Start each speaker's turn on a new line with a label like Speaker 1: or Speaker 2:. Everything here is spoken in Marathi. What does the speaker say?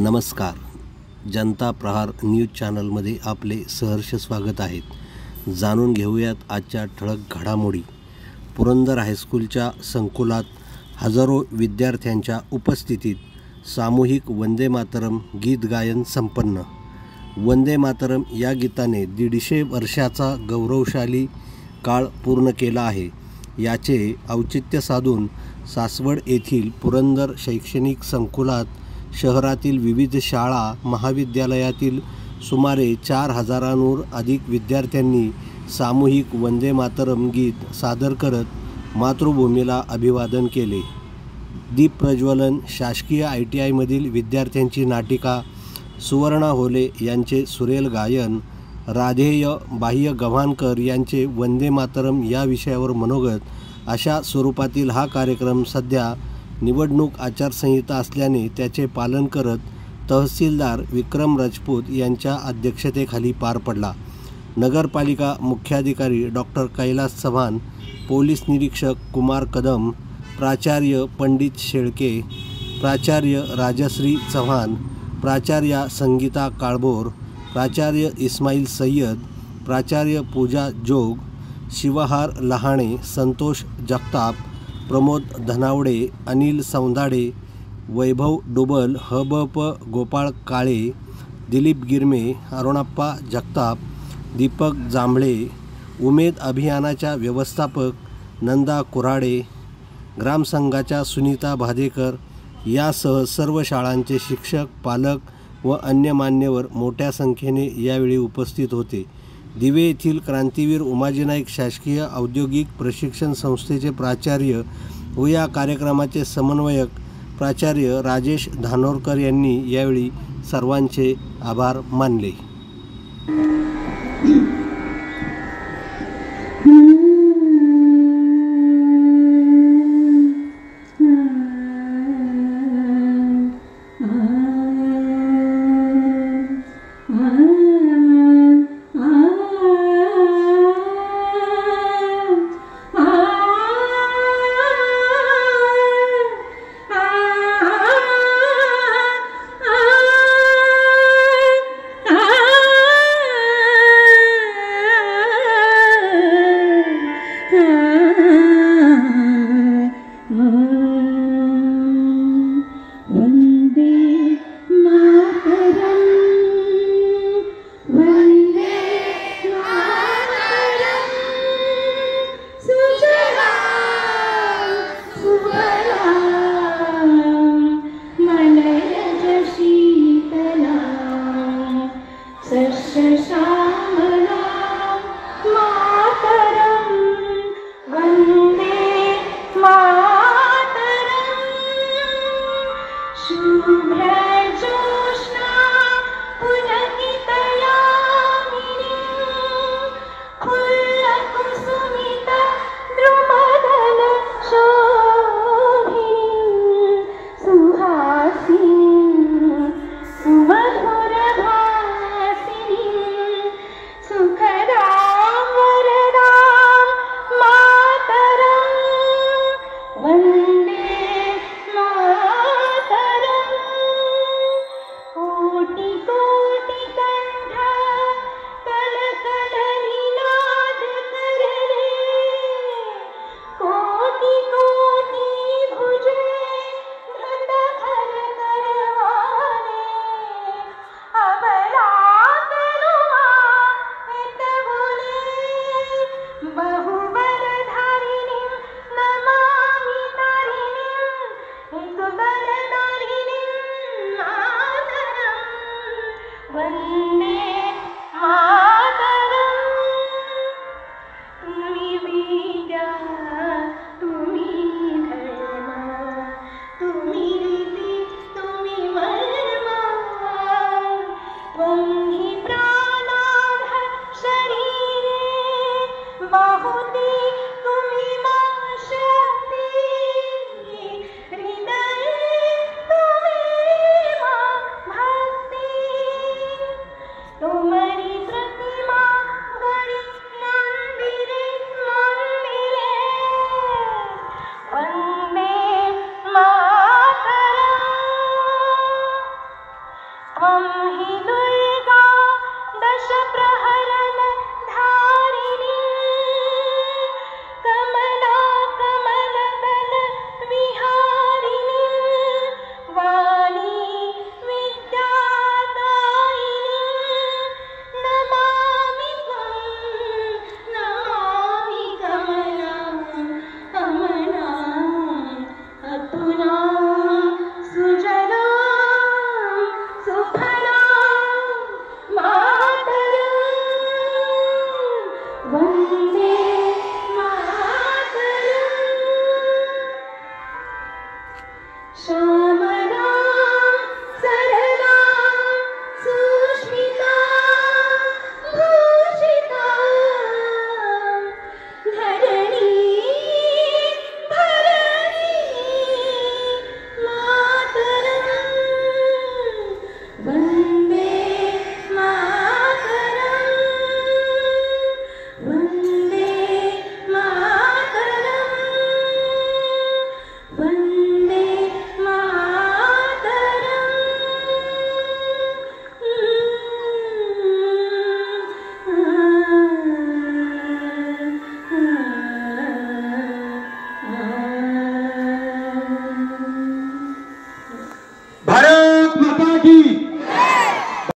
Speaker 1: नमस्कार. जनता प्रहार न्यूज चॅनलमध्ये आपले सहर्ष स्वागत आहे. जाणून घेऊयात आजच्या ठळक घडामोडी. पुरंदर हायस्कूलच्या संकुलात हजारो विद्यार्थ्यांच्या उपस्थितीत सामूहिक वंदे मातरम गीत गायन संपन्न. वंदे मातरम या गीताने 150 वर्षाचा गौरवशाली काळ पूर्ण केला आहे. याचे औचित्य साधून सासवड येथील पुरंदर शैक्षणिक संकुलात शहरातील विविध शाळा महाविद्यालयातील सुमारे 4000हून अधिक विद्यार्थ्यांनी सामूहिक वंदे मातरम गीत सादर करत मातृभूमीला अभिवादन केले. दीप प्रज्वलन, शासकीय ITIमधील विद्यार्थ्यांची नाटिका, सुवर्णा होले यांचे सुरेल गायन, राधेय बाह्य गव्हाणकर यांचे वंदे मातरम या विषयावर मनोगत अशा स्वरूपातील हा कार्यक्रम सध्या निवडणूक आचारसंहिता असल्याने त्याचे पालन करत तहसीलदार विक्रम राजपूत यांच्या अध्यक्षतेखाली पार पडला. नगरपालिका मुख्याधिकारी डॉक्टर कैलास चव्हाण, पोलीस निरीक्षक कुमार कदम, प्राचार्य पंडित शेळके, प्राचार्य राजश्री चव्हाण, प्राचार्या संगीता काळभोर, प्राचार्य इस्माईल सय्यद, प्राचार्य पूजा जोग, शिवहार लहाणे, संतोष जगताप, प्रमोद धनावडे, अनिल सौंदाडे, वैभव डुबल, हबप गोपाळ काळे, दिलीप गिरमे, अरुणाप्पा जगताप, दीपक जांभळे, उमेद अभियानाच्या व्यवस्थापक नंदा कुऱ्हाडे, ग्रामसंघाच्या सुनीता भादेकर यासह सर्व शाळांचे शिक्षक, पालक व अन्य मान्यवर मोठ्या संख्येने यावेळी उपस्थित होते. दिवे येथील क्रांतीवीर उमाजी नाईक शासकीय औद्योगिक प्रशिक्षण संस्थेचे प्राचार्य व या कार्यक्रमाचे समन्वयक प्राचार्य राजेश धानोरकर यांनी यावेळी सर्वांचे आभार मानले.
Speaker 2: प्रहरन धारिणी कमला कमलदल विहारिणी वाणी विद्यादायिनी नमामि कमला कमला अतुला सुजला सुफला मातरं वन्दे